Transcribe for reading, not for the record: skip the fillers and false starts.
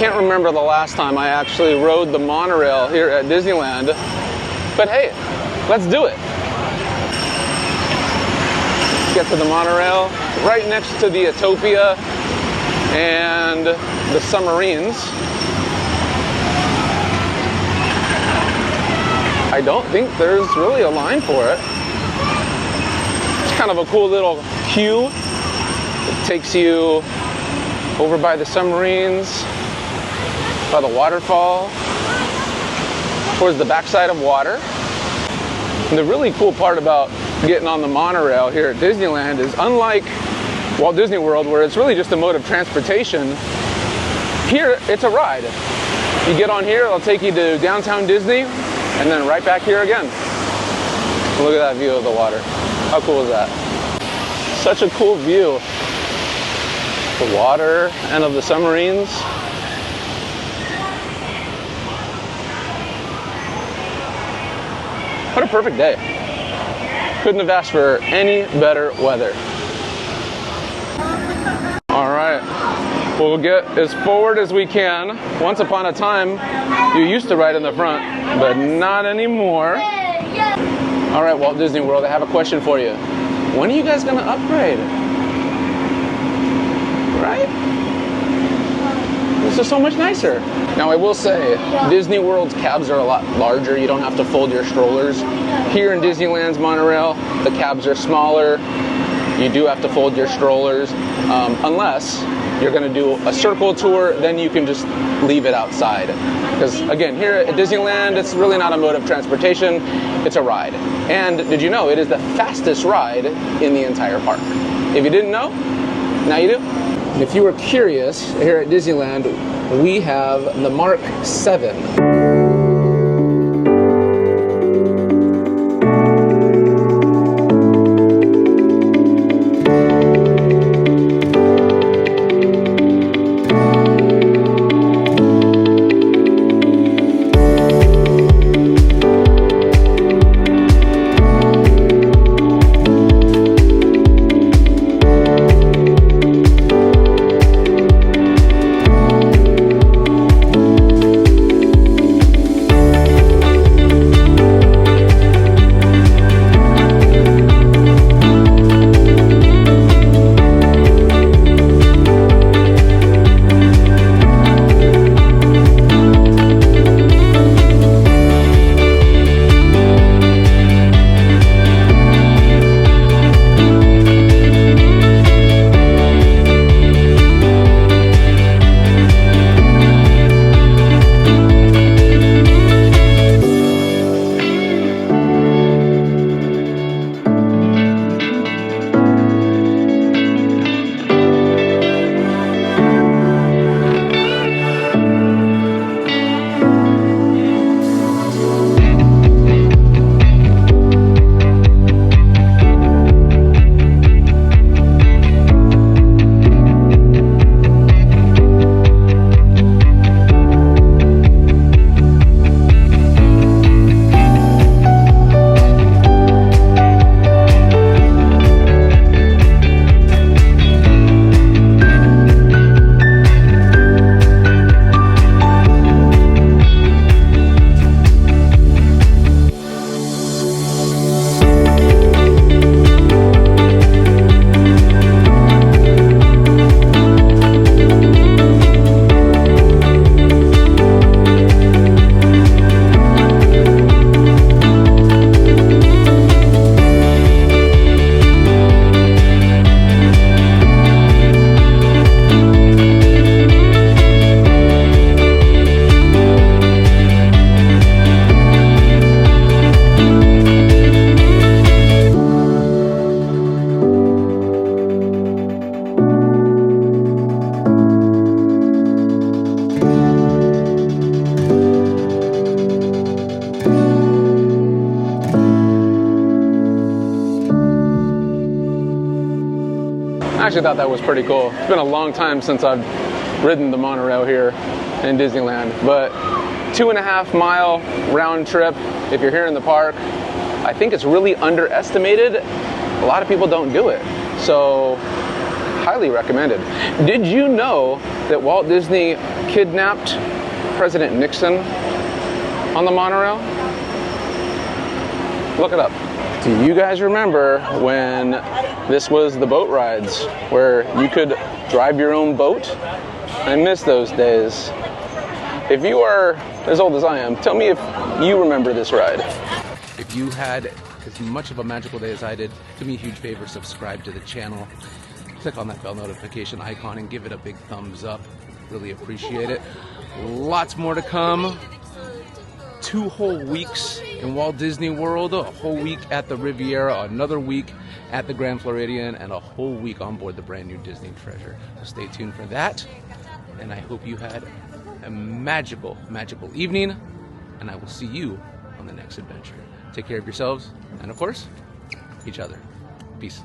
can't remember the last time I actually rode the monorail here at Disneyland, but hey, let's do it. Get to the monorail, right next to the Utopia and the submarines. I don't think there's really a line for it. It's kind of a cool little queue. It takes you over by the submarines, by the waterfall, towards the backside of water. And the really cool part about getting on the monorail here at Disneyland is, unlike Walt Disney World, where it's really just a mode of transportation, here it's a ride. You get on here, it'll take you to downtown Disney, and then right back here again. Look at that view of the water. How cool is that? Such a cool view. The water and of the submarines. What a perfect day. Couldn't have asked for any better weather. All right, we'll get as forward as we can. Once upon a time, you used to ride in the front, but not anymore. All right, Walt Disney World, I have a question for you. When are you guys gonna upgrade? Right? This is so much nicer. Now I will say, Disney World's cabs are a lot larger. You don't have to fold your strollers. Here in Disneyland's monorail, the cabs are smaller. You do have to fold your strollers, unless you're gonna do a circle tour, then you can just leave it outside. Because again, here at Disneyland, it's really not a mode of transportation, it's a ride. And did you know, it is the fastest ride in the entire park. If you didn't know, now you do. And if you were curious, here at Disneyland, we have the Mark VII. I actually thought that was pretty cool. It's been a long time since I've ridden the monorail here in Disneyland, but 2.5 mile round trip if you're here in the park. I think it's really underestimated. A lot of people don't do it. So highly recommended. Did you know that Walt Disney kidnapped President Nixon on the monorail? Look it up. Do you guys remember when this was the boat rides where you could drive your own boat? I miss those days. If you are as old as I am, tell me if you remember this ride. If you had as much of a magical day as I did, do me a huge favor, subscribe to the channel. Click on that bell notification icon and give it a big thumbs up. Really appreciate it. Lots more to come. 2 whole weeks in Walt Disney World, a whole week at the Riviera, another week at the Grand Floridian, and a whole week on board the brand new Disney Treasure. So stay tuned for that, and I hope you had a magical, magical evening, and I will see you on the next adventure. Take care of yourselves, and of course, each other. Peace.